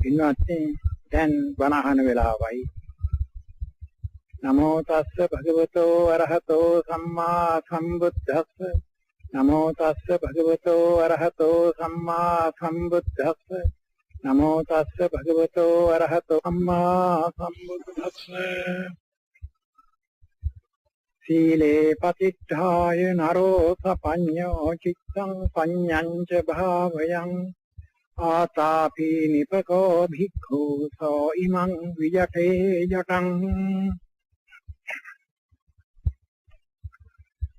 ඉන්නත් දැන් බණහන වෙලාවයි. නමෝ තස්ස භගවතෝ අරහතෝ සම්මා සම්බුද්දස්ස. නමෝ තස්ස භගවතෝ අරහතෝ සම්මා සම්බුද්දස්ස. නමෝ තස්ස භගවතෝ අරහතෝ සම්මා සම්බුද්දස්ස. සීලේ පතිත්ථාය නරෝ සපඤ්ඤෝ චිත්තං පඤ්ඤං ච භාවයං ආතාපි නිපකෝ භික්ඛු සෝ ඉමං විජටේ ජටං.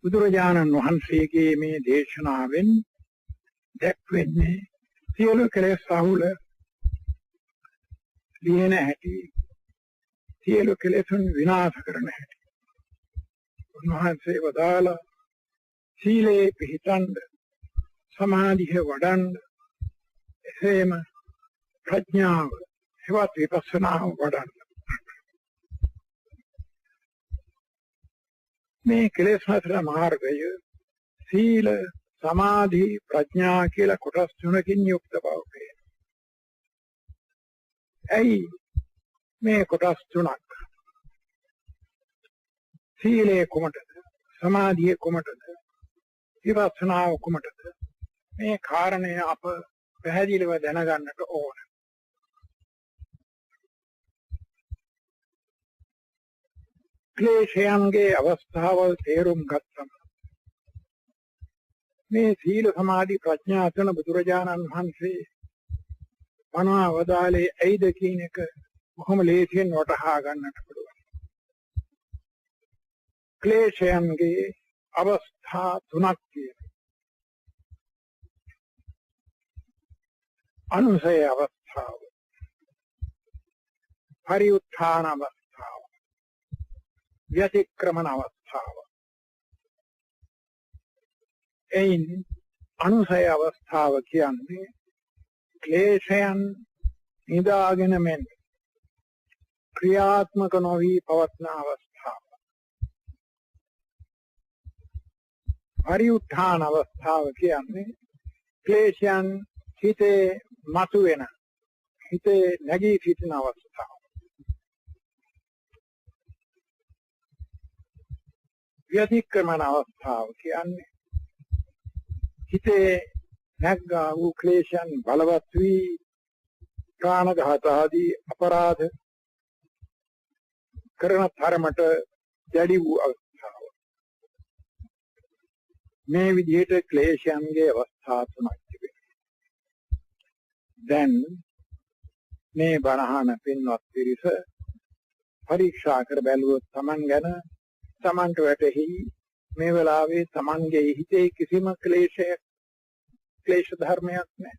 බුදුරජාණන් වහන්සේගේ මේ දේශනාවෙන් දැක්වෙන්නේ සියලු කෙලෙස් සහුල ලියන හැටි, සියලු කෙලෙසුන් විනාශ කරන හැටි. උන්වහන්සේ වදාළා සීලේ පිහිටන්න, සමාධිය වඩන්න, එසේම ප්‍රඥාව හෙවත් විපස්සනාව වඩන්න. මේ කෙලෙස් නතර මාර්ගය සීල, සමාධි, ප්‍රඥා කියලා කොටස් තුනකින් යුක්ත බව පේනවා. ඇයි මේ කොටස් තුනක්? සීලේ කුමටද? සමාධියේ කුමටද? විපස්සනාව කුමටද? මේ කාරණය අප පැහැදිලිව දැනගන්නට ඕන. ක්ලේශයන්ගේ අවස්ථාවල් තේරුම් ගත්තම මේ සීල, සමාධි, ප්‍රඥා තුන බුදුරජාණන් වහන්සේ වදාළේ ඇයිද කියන එක බොහොම ලේසියෙන් වටහා ගන්නට පුළුවන්. ක්ලේශයන්ගේ අවස්ථා තුනක් තියෙනවා. අනුසය අවස්ථාව, පරිඋත්ථාන අවස්ථාව, ව්‍යතික්‍රමන අවස්ථාව. එයින් අනුසය අවස්ථාව කියන්නේ ක්ලේශයන් නිදාගෙන මෙන් ක්‍රියාත්මක නොවි පවත්න අවස්ථාව. පරිඋත්ථාන අවස්ථාව කියන්නේ ක්ලේශයන් හිතේ මතුවෙන, හිතේ නැගී සිටින අවස්ථාව. ව්‍යතික්‍රමන අවස්ථාව කියන්නේ හිතේ නැග්ගා වූ ක්ලේශයන් බලවත් වී ප්‍රාණඝාත ආදී අපරාධ කරන තරමට දැඩි වූ අවස්ථාව. මේ විදිහට ක්ලේශයන්ගේ අවස්ථා තුනක් තිබෙනවා. දැන් මේ බණහන පින්වත් පිරිස පරීක්ෂා කර බැලුවොත් Taman ගැන Tamanට වැටහි මේ වෙලාවේ Tamanගේ හිතේ කිසිම ක්ලේශ ධර්මයක් නැහැ.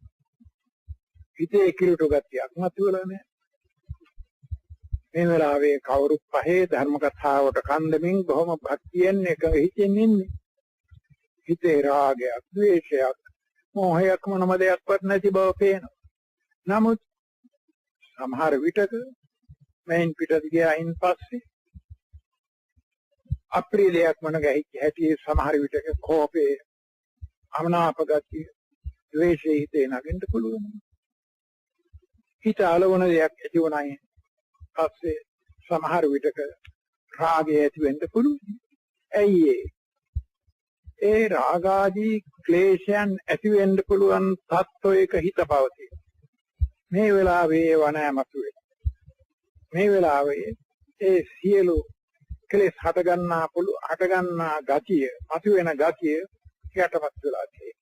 හිතේ කිලුට ගතියක් නැතුවලා නැහැ. මේ වෙලාවේ කවුරුත් පහේ ධර්ම කතාවට කන්දමින් බොහොම භක්තියෙන් එකඟ හිතෙන් ඉන්නේ. හිතේ රාගයක්, ද්වේෂයක්, මෝහයක් මොනම දෙයක්වත් නැති බව පේනවා. නමුත් සමහර විටක මෙයින් පිටට ගියායින් පස්සේ අප්‍රියයක් මන ගැහිච්ච හැටි සමහර විටක කෝපේ, අමනාප ගතිය, ද්වේෂය හිතේ නගින්න පුළුවන්. හිත අලවන දෙයක් ඇති වුණායි පස්සේ සමහර විටක රාගය ඇති වෙන්න පුළුවන්. ඇයි ඒ රාගාදී ක්ලේශයන් ඇති වෙන්න පුළුවන් තත්ත්වයක හිත පවතී. මේ වෙලාවේ වනෑමතු වේ. මේ වෙලාවේ ඒ සියලු කෙලෙස් හටගන්නා ගතිය, මතුවෙන ගතිය යටපත් වෙලා තියෙනවා.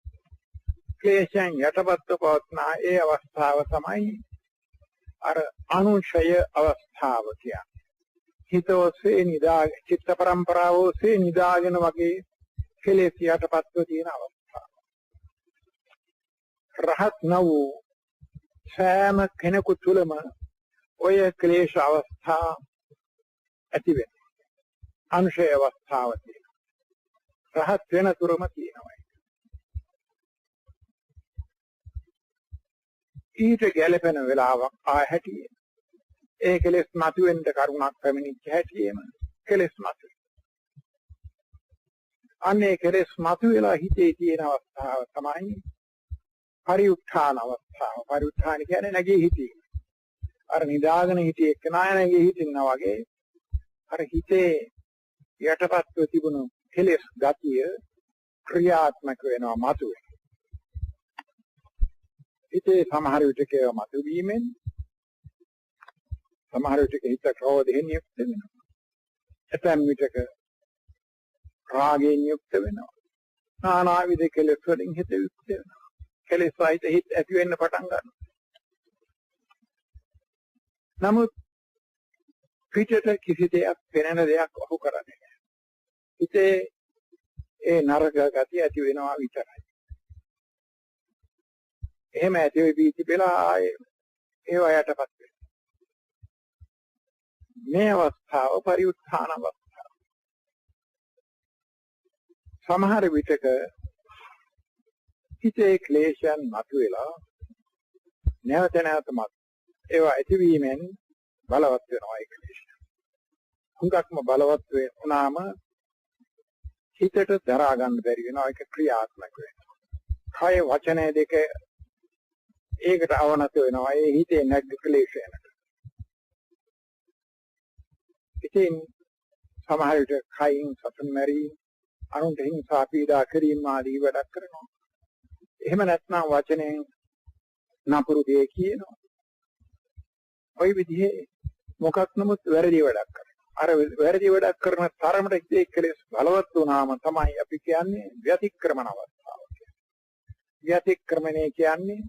ක්ලේශයන් යටපත් පවත්නා ඒ අවස්ථාව තමයි අර අනුශය අවස්ථාව කියන්නේ. හිත ඔස්සේ නිදාගෙන, චිත්ත පරම්පරාව ඔස්සේ නිදාගෙන වගේ කෙලෙස් යටපත්ව තියෙන අවස්ථාව. රහත් නවෝ සෑම කෙනෙකු තුළම ඔය ක්ලේශ අවස්ථා ඇති වෙනවා. අනුශය අවස්ථාව තියෙනවා. රහත් වෙන තුරම තියෙනවා. ඊට ගැළපෙන වෙලාවක් හැටියේ ඒ කෙලෙස් මතුවෙන්න කරුණක් පැමිණිච්ච හැටියෙම කෙලෙස් මතුවේ. අනේ කෙලෙස් මතුවලා හිතේ තියෙන අවස්ථාව තමයි පරිඋත්ථාන අවස්ථාව. පරිඋත්ථාන කියන්නේ නැගී හිතීම. අර නිදාගෙන හිටියේ එක්කනා නැගී හිටින්නා වගේ අර හිතේ යටපත්ව තිබුණු කෙලෙස් ගතිය ක්‍රියාත්මක වෙනවා මතුවේ. හිතේ සමහර විටක මතුවීමෙන් සමහර විටක හිත ක්‍රෝධයෙන් යුක්ත වෙනවා. ඇතැම් විටක රාගයෙන් යුක්ත වෙනවා. නානාවිද කෙලෙස් වලින් හිත යුක්ත වෙනවා. කෙලෙස් සහිත හිත ඇති වෙන්න පටන් ගන්නවා. නමුත් පිටට කිසි දෙයක් පෙනෙන දෙයක් ඔහු කරන්නේ නැහැ. හිතේ ඒ නරක ගතිය ඇති වෙනවා විතරයි. එහෙම ඇති වෙ බීති වෙලා ආයේ ඒව යටපත් වෙනවා. මේ අවස්ථාව පරිඋත්ථාන අවස්ථාව. සමහර විටක හිතේ ක්ලේශයන් මතුවලා නැවත නැවත ඒවා ඇතිවීමෙන් බලවත් වෙනවා ඒ ක්ලේශය. හුඟක්ම බලවත් වුණාම හිතට දරා ගන්න බැරි වෙනවා ඒක ක්‍රියාත්මක වෙනවා. කය වචනය දෙක ඒකට අවනත වෙනවා ඒ හිතේ නැග්ග ක්ලේශයකට. ඉතින් සමහර විට කයින් සතුන් මැරීම, අනුන්ට හිංසා පීඩා කිරීම ආදී වැඩක් කරනවා. එහෙම නැත්නම් වචනයෙන් නපුරු දේ කියනවා. ওই විදිහේ මොකක් නමුත් වැරදි වැඩක් කරනවා. අර වැරදි වැඩක් කරන තරමට හිතේ කෙලෙස් බලවත් වුණාම තමයි අපි කියන්නේ ව්‍යතික්‍රමන අවස්ථාව කියලා. ව්‍යතික්‍රමණය කියන්නේ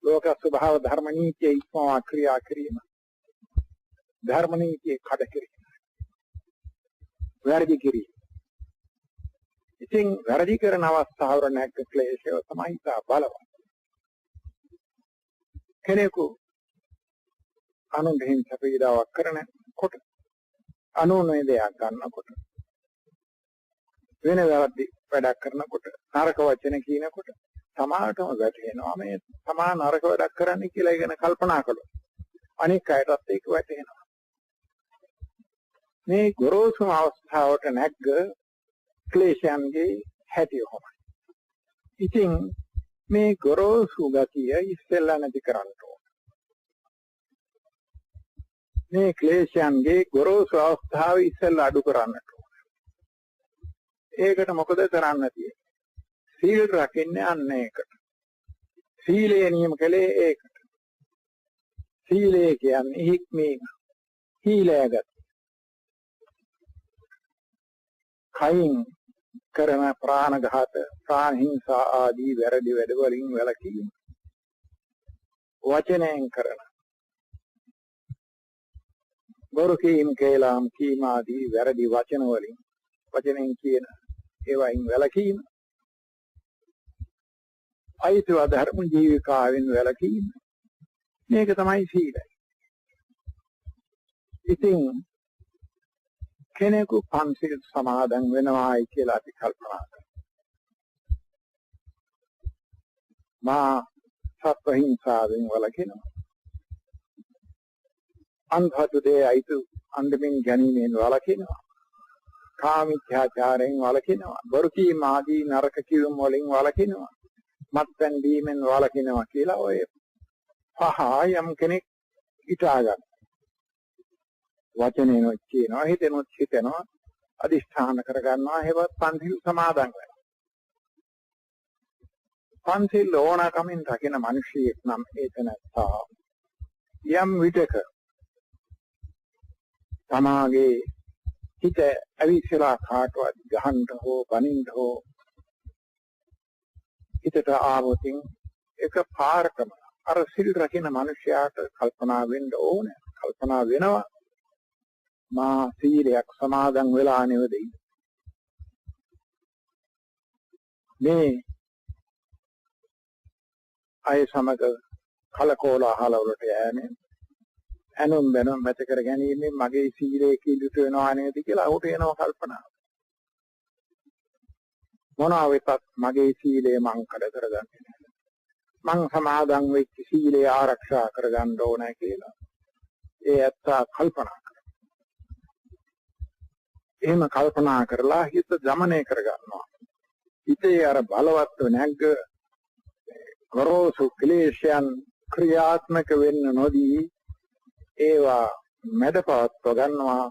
ලෝක ස්වභාව ධර්ම නීතිය ඉක්මවා ක්‍රියා කිරීම. ධර්ම නීතිය කඩ කිරීම. වැරදි කිරීම. ඉතින් වැරදි කරන අවස්ථාවර නැග්ග ක්ලේශය තමයි තා බලවත්. කෙනෙකු අනුන්ට හිංසා පීඩාවක් කරනකොට අනුන්ගේ දෙයක් ගන්නකොට වෙන වැරදි වැඩක් කරනකොට නරක වචන කියනකොට සමාහටම වැටෙනවා මේ සමා නරක වැඩක් කරන්න කියලා ඉගෙන කල්පනා කළොත් අනික් අයටත් ඒක වැටෙනවා. මේ ගොරෝසු අවස්ථාවට නැග්ග ක්ලේශයන්ගේ හැටි කොහොමද? ඉතින් මේ ගොරෝසු ගතිය ඉස්සෙල්ලා නැති කරන්න ඕන. මේ ක්ලේශයන්ගේ ගොරෝසු අවස්ථාව ඉස්සෙල්ලා අඩු කරන්නට ඕන. ඒකට මොකද කරන්න තියෙන්නේ? සීල් රකින්නේ අන්න ඒකට. සීලය නියම කලේ ඒකට. සීලය කියන්නේ හික්මීම. සීලයගත. කයින් කරන ප්‍රාණඝාත, ප්‍රාණ හිංසා ආදී වැරදි වැඩ වලින් වැළකීම. වචනයෙන් කරන බොරු කීම් කේලම් කීම ආදී වැරදි වචන වලින් වචනෙන් කියන ඒවායින් වැළකීම. අයිතිව ධර්ම ජීවිකාවෙන් වැළකීම. මේක තමයි සීලය. ඉතින් කෙනෙකු පන්සිල් සමාදන් වෙනවායි කියලා අපි කල්පනා කරනවා. මා සත්ව හිංසාවෙන් වළකිනවා. අන්ධතු දේ අයිතු අන්දමින් ගැනීමෙන් වළකිනවා. කාමීත්‍යාචාරයෙන් වළකිනවා. බොරු කීම ආදී නරක කිව්ම් වලින් වළකිනවා. මත්පැන් බීමෙන් වළකිනවා කියලා ඔය පහ යම් කෙනෙක් හිතා ගන්න. වචනේනොත් කියනවා හිතෙනොත් හිතෙනවා අදිෂ්ඨාන කර ගන්නවා හේවත් පන්සිල් සමාදන් වෙනවා. පන්සිල් ඕනකමින් රකින මිනිසියෙක් නම් ඒක නැත්තා යම් විටක තමාගේ හිත අවිසලා කාටවත් ගහන්න හෝ බනින්න හෝ හිතට ආවොතින් එක පාරකම අර සිල් රකින මිනිසයාට කල්පනා වෙන්න ඕනේ. කල්පනා වෙනවා මා සීලයක් සමාදන් වෙලා නෙවෙයි. මේ අය සමග කලකෝලහල වලට යෑමෙන් අනුන් බැනුම් මත කර ගැනීමෙන් මගේ සීලය කිලුට වෙනවා නේද කියලා ඔහුට එනවා කල්පනාව. මොනවා වෙතත් මගේ සීලය මං කඩ කරගන්නේ නැහැ. මං සමාදන් වෙච්ච සීලය ආරක්ෂා කරගන්න ඕනේ කියලා. ඒ ඇත්තා කල්පනා කරනවා. එහෙම කල්පනා කරලා හිත දමනය කරගන්නවා. හිතේ අර බලවත්ව නැග්ග ගොරෝසු ක්ලේශයන් ක්‍රියාත්මක වෙන්න නොදී ඒවා මැඩපවත්ව ගන්නවා.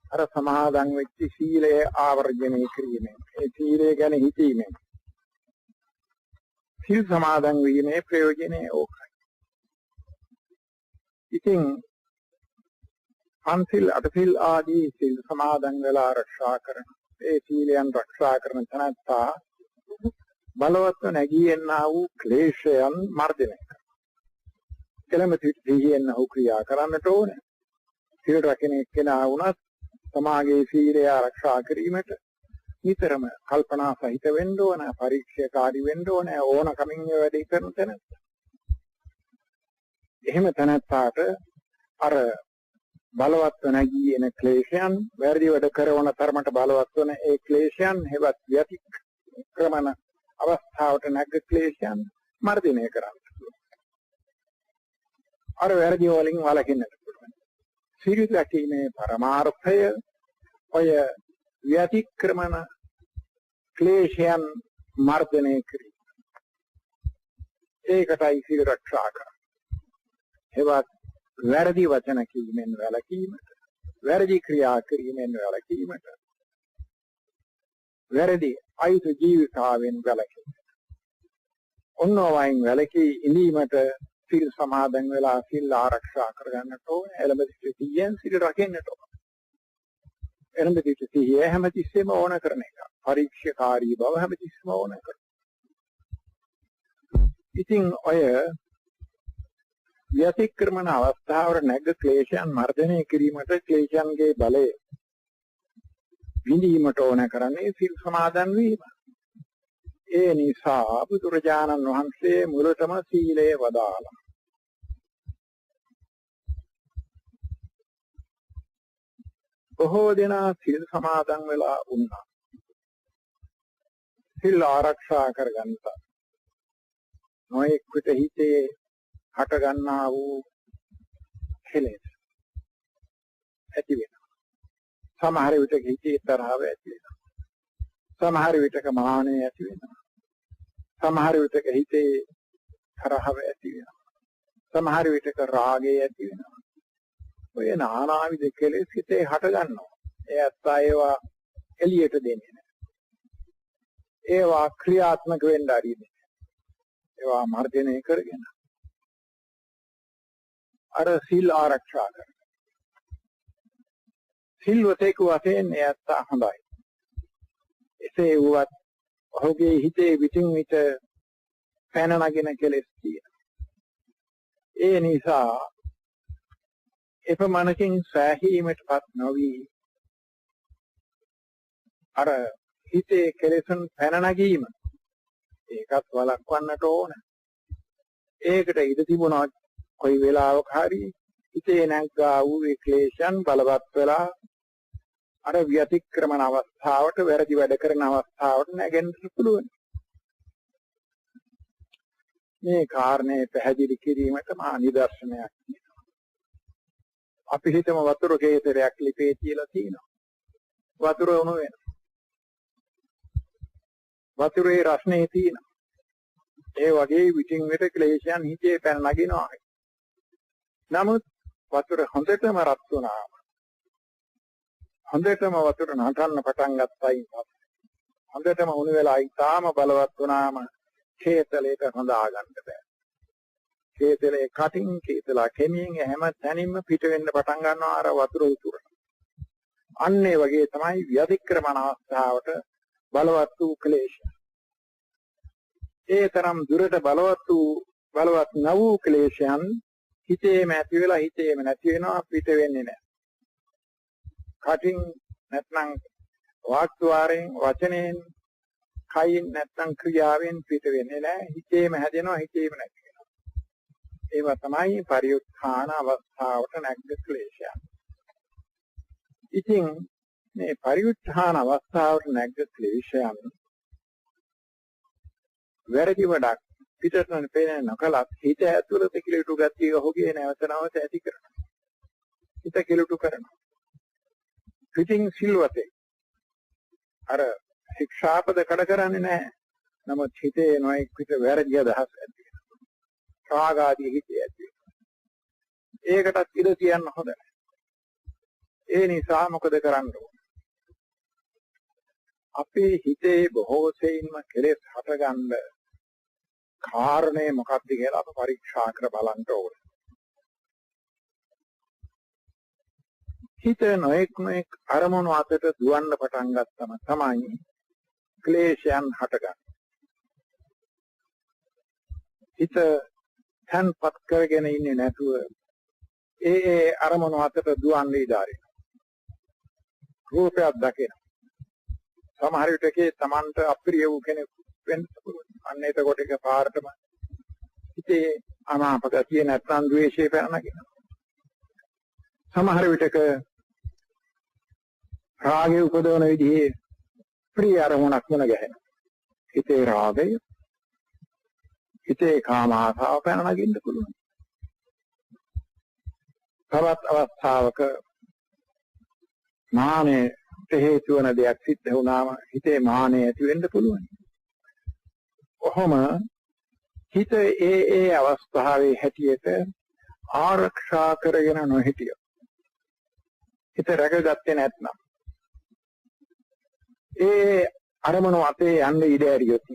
අර සමාදන් වෙච්ච සීලය ආවර්ජනය කිරීමෙන්, ඒ සීලය ගැන හිතීමෙන් සීල් සමාදන් වීමේ ප්‍රයෝජනය ඕකයි. ඉතින් පන්සිල් අටසිල් ආදී සීල් සමාදන් වෙලා ආරක්ෂා කරන ඒ සීලයන් ආරක්ෂා කරන තැනත්තා බලවත්ව නැගී එන්නා වූ ක්ලේශයන් මර්ධනය කරනවා. එළඹ සිටියෙන් ඔහු ක්‍රියා කරන්නට ඕනේ. සීල රකින්න එක්කෙනා වුණත් සමාගයේ සීලය ආරක්ෂා කිරීමට නිතරම කල්පනා සහිත වෙන්න ඕන, පරීක්ෂාකාරී වෙන්න ඕන, ඕනකමින් වැඩ කරන තැනත්ත. එහෙම තැනත්තාට අර බලවත් නැගී එන ක්ලේශයන්, වැරදි වැඩ කරන තරමට බලවත් වන ඒ ක්ලේශයන් හෙවත් ව්‍යතික්‍රමන අවස්ථාවට නැග ක්ලේශයන් මර්ධනය කරන්න පුළුවන්. අර වැරදි වලින් වළකින්නට පුළුවන්. සීල රැකීමේ පරමාර්ථය ඔය ව්‍යතික්‍රමන ක්ලේශයන් මර්ධනය කිරීම. ඒකටයි සීල ආරක්ෂා කරන්නේ. හෙවත් වැරදි වචන කීමෙන් වැළකීමට, වැරදි ක්‍රියා කිරීමෙන් වැළකීමට, වැරදි අයුතු ජීවිතාවෙන් වැළකීමට. ඔන්නෝවයින් වැළකී ඉඳීමට සීල් සමාදන් වෙලා සීල් ආරක්ෂා කරගන්නට ඕනේ. එළඹ සිටියෙන් සීල් රකින්නට ඕනේ. එළඹ සිටියේ හැමතිස්සෙම ඕන කරන එක. පරීක්ෂාකාරී බව හැමතිස්සෙම ඕන කරනවා. ඉතින් ඔය ව්‍යතික්‍රමන අවස්ථාවට නැග ක්ලේශයන් මර්ධනය කිරීමට ක්ලේශයන්ගේ බලය විඳීමට ඕන කරන්නේ සීල් සමාදන් වීම. ඒ නිසා බුදුරජාණන් වහන්සේ මුලටම සීලය වදාළා. බොහෝ දෙනා සීල් සමාදන් වෙලා වුණා. සීල් ආරක්ෂා කරගන්නට නොයෙක් විට හිතේ හට ගන්නා වූ කෙලෙස් ඇති වෙනවා. සමහර විටක හිතේ තරහව ඇති වෙනවා. සමහර විටක මානය ඇති වෙනවා. සමහර විටක හිතේ තරහව ඇති වෙනවා. සමහර විටක රාගය ඇති වෙනවා. ඔය නානාවිද කෙලෙස් හිතේ හට ගන්නවා. ඒත් ඒවා එළියට දෙන්නේ නැහැ. ඒවා ක්‍රියාත්මක වෙන්න ආරින්නේ. ඒවා මර්ධනය කරගෙන අර සීල් ආරක්ෂා කරන සිල්වතෙක් වශයෙන් එයත් හොඳයි. එසේ වුවත් ඔහුගේ හිතේ විටින් විට පැන නගින කෙලෙස් තියෙනවා. ඒ නිසා එපමණකින් සෑහීමටපත් නොවි අර හිතේ කෙලෙසුන් පැන නැගීම ඒකත් වළක්වන්නට ඕන. ඒකට ඉඩ තිබුණා කොයි වෙලාවක හරි හිතේ නැග්ගා වූ ක්ලේශයන් බලවත් වෙලා අර ව්‍යතික්‍රමන අවස්ථාවට, වැරදි වැඩ කරන අවස්ථාවට නැගෙන්න පුළුවන්. මේ කාරණේ පැහැදිලි කිරීමට මා නිදර්ශනයක් තියෙනවා. අපි හිතමු වතුර කේතරයක් ලිපේ තියලා තියෙනවා. වතුර උණු වෙනවා. වතුරේ රස්නේ තියෙනවා. ඒ වගේ විටින් විට ක්ලේශයන් හිතේ පැන නගිනවා. නමුත් වතුර හොඳටම රත් වුණාම, හොඳටම වතුර නටන්න පටන් ගත්තයින් පස්සේ, හොඳටම උණු වෙලා ඊටාම බලවත් වුණාම කේතලයට හොඳා ගන්න බෑ. කේතලේ කටින් කේතලා කෙමින් හැම තැනින්ම පිට වෙන්න පටන් ගන්නවා අර වතුර උතුර. අන්න ඒ වගේ තමයි ව්‍යතික්‍රමන අවස්ථාවට බලවත් වූ ක්ලේශ. ඒ තරම් දුරට බලවත් ન වූ ක්ලේශයන් හිතේම ඇති වෙලා හිතේම නැති වෙනවා, පිට වෙන්නේ නැහැ. කටින් නැත්නම් වාක්්වාරයෙන්, වචනයෙන්, කයින් නැත්නම් ක්‍රියාවෙන් පිට වෙන්නේ නැහැ. හිතේම හැදෙනවා, හිතේම නැති වෙනවා. ඒවා තමයි පරිඋත්ථාන අවස්ථාවට නැග්ග ක්ලේශයන්. ඉතින් මේ පරිඋත්ථාන අවස්ථාවට නැග්ග ක්ලේශයන් වැරදි වඩක් පිටතන පේන නොකලත් හිත ඇතුළත කිලිටු ගතිය ඔහුගේ නැවත නැවත ඇති කරනවා. හිත කිලුටු කරනවා. පිටින් සිල්වතේ අර ශික්ෂාපද කඩ කරන්නේ නැහැ. නමුත් හිතේ නොයෙක් විට වැරදි අදහස් ඇති වෙනවා. රාග ආදී හිතේ ඇති වෙනවා. ඒකටත් ඉඩ තියන්න හොඳ නැහැ. ඒ නිසා මොකද කරන්න ඕන? අපේ හිතේ බොහෝ සෙයින්ම කෙලෙස් හටගන්න කාරණේ මොකක්ද කියලා අප පරීක්ෂා කර බලන්න ඕන. හිත නොඑක් අරමුණු අතට දුවන්න පටන් ගත්තම තමයි ක්ලේශයන් හටගන්නේ. හිත තන්පත් කරගෙන ඉන්නේ නැතුව ඒ අරමුණු අතට දුවන්නේ ඉදාරේ. රූපයක් දකින. සමහර විටකේ Tamanට අප්‍රිය වූ කෙනෙක් වෙන්න පුළුවන්. අන්න එතකොට එක පාරටම හිතේ අනාප ගතිය නැත්නම් ද්වේෂය පැනනගෙන. සමහර විටක රාගය උපදවන විදිහේ ප්‍රිය අරමුණක් වුණ ගැහෙන. හිතේ රාගය, හිතේ කාම ආසාව පැනනගින්න පුළුවන්. තවත් අවස්ථාවක මානෙට හේතු වන දෙයක් සිද්ධ වුණාම හිතේ මානෙ ඇති වෙන්න පුළුවන්. කොහොම හිත ඒ අවස්ථාවේ හැටියට ආරක්ෂා කරගෙන නොහිටිය. හිත රැකගත්තේ නැත්නම් ඒ අරමුණු අතේ යන්න ඉඩ ඇරියොත්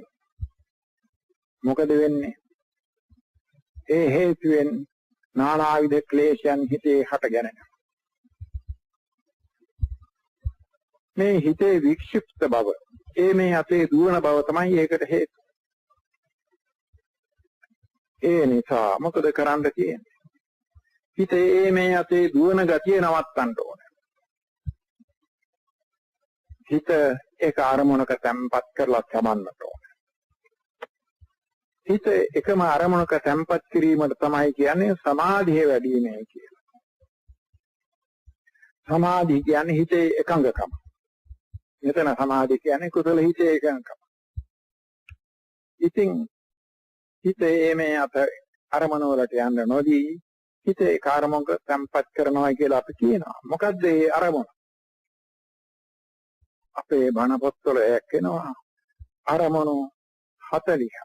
මොකද වෙන්නේ? ඒ හේතුවෙන් නානාවිධ ක්ලේශයන් හිතේ හටගැනෙනවා. මේ හිතේ වික්ෂිප්ත බව, මේ අතේ දුවන බව තමයි ඒකට හේතුව. ඒ නිසා මොකද කරන්න තියෙන්නේ? හිතේ මේ අතේ දුවන ගතිය නවත්තන්න ඕනේ. හිත ඒක අරමුණක තැම්පත් කරලා සමන්නට ඕනේ. හිත එකම අරමුණක තැම්පත් කිරීමට තමයි කියන්නේ සමාධිය වැඩි වීම කියලා. සමාධිය කියන්නේ හිතේ එකඟකම. මෙතන සමාධිය කියන්නේ කුසල හිතේ එකඟකම. ඉතින් හිතේ මේ අරමුණ වලට යන්න නොදී හිතේ කාර්මක තැම්පත් කරනවා කියලා අපි කියනවා. මොකද්ද මේ අරමුණ? අපේ බණ පොත්වල එක්කෙනවා අරමුණු 40ක්.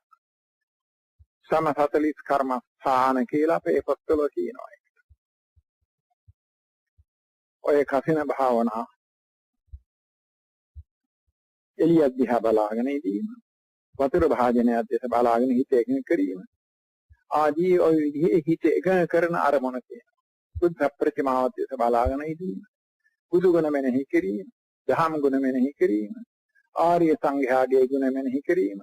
සම 40 කර්මස්ථාන කියලා අපේ පොත්වල කියනවා. ඔය කසින භාවනා එළිය දිහා බලාගෙන ඉඳීම, වතුර භාජනයක් දෙස බලාගෙන හිත එකඟ කිරීම ආදී ඔය විදිහේ හිත එකඟ කරන අරමුණ තියෙනවා. බුද්ධ ප්‍රතිමාව දෙස බලාගෙන ඉඳීම, බුදු ගුණ මෙනෙහි කිරීම, දහම් ගුණ මෙනෙහි කිරීම, ආර්ය සංඝයාගේ ගුණ මෙනෙහි කිරීම,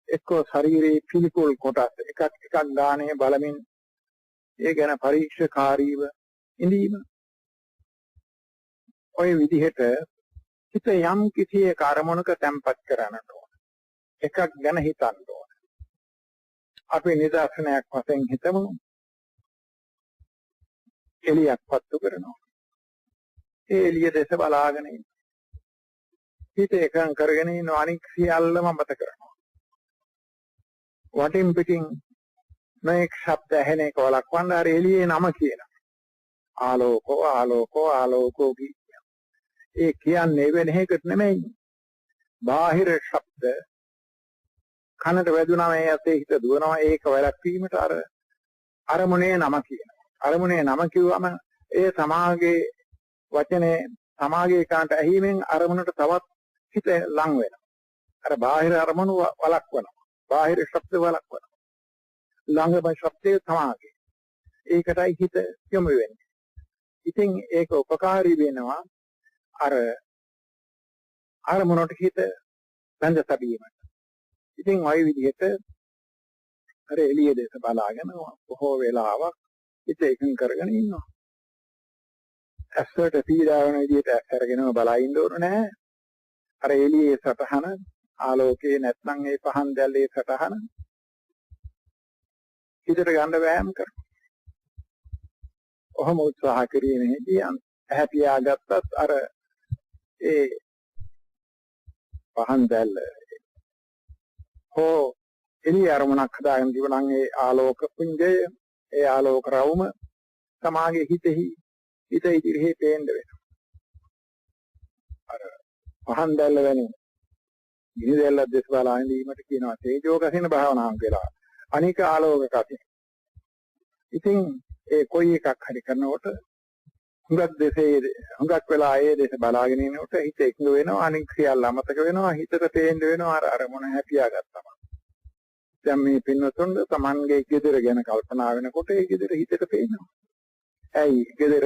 එක්කෝ ශරීරයේ පිළිකුල් කොටස් එකක් ගානේ බලමින් ඒ ගැන පරීක්ෂාකාරීව ඉඳීම. ඔය විදිහට හිත යම් කිසි කාර්මණක තැම්පත් කරන්නට ඕන. එකක් ගැන හිතන්න ඕන. අපි නිදර්ශනයක් වශයෙන් හිතමු. එළියක් පත්තු කරනවා. ඒ එළිය දෙස බලාගෙන ඉන්න. හිත එකඟ කරගෙන ඉන්න අනික් සියල්ලම මත කරනවා. වටින් පිටින් මේක ශබ්ද ඇහෙන එක වළක්වන්න අර එළියේ නම කියනවා. ආලෝකෝ ආලෝකෝ ආලෝකෝ ඒ කියන්නේ වෙන එකක් නෙමෙයි. බාහිර ශබ්ද කනට වැදුනම ඒ අතේ හිත දුවනවා. ඒක වැළැක්වීමට අර අරමුණේ නම කියනවා. අරමුණේ නම කිව්වම ඒ සමාගයේ වචනේ සමාගයේ කාන්ට ඇහිමෙන් අරමුණට තවත් හිත ලං වෙනවා. අර බාහිර අරමුණු වළක්වනවා. බාහිර ශබ්ද වළක්වනවා. ළඟම ශබ්දයේ සමාගයේ. ඒකටයි හිත යොමු වෙන්නේ. ඉතින් ඒක උපකාරී වෙනවා අර අරමුණට හිත බඳ තබීමට. ඉතින් ওই විදිහට අර එළිය දෙස බලාගෙන බොහෝ වෙලාවක් හිත එකඟ කරගෙන ඉන්නවා. ඇස්සට පීඩා වෙන විදිහට ඇස් අරගෙනම බලා ඉන්න ඕන නෑ. අර එළියේ සතහන ආලෝකේ නැත්නම් ඒ පහන් දැල්ලේ සතහන හිතට ගන්න වෑයම් කරනවා. ඔහොම උත්සාහ කිරීමේදී ඇහැ පියාගත්තත් අර ඒ පහන් දැල්ල හෝ එළිය අරමුණක් හදාගෙන තිබුණා නම් ඒ ආලෝක පුංජය, ඒ ආලෝක රවුම සමාගයේ හිතෙහි හිත ඉදිරියේ පේන්න වෙනවා. අර පහන් දැල්ල වැනි ගිනි දැල්ල දෙස බලා ඉඳීමට කියනවා තේජෝ කසින භාවනාව කියලා. අනික ආලෝක කසින. ඉතින් ඒ කොයි එකක් හරි කරනකොට හුඟක් වෙලා ඒ දෙස බලාගෙන ඉනකොට හිත එකඟ වෙනවා, අනික් සියල්ල අමතක වෙනවා, හිතට පේන්න වෙනවා අර අරමුණ හැපියාගත්තම. දැන් මේ පින්නතුන් තමන්ගේ ගෙදර ගැන කල්පනා වෙනකොට ඒ ගෙදර හිතට පේනවා. ඇයි ගෙදර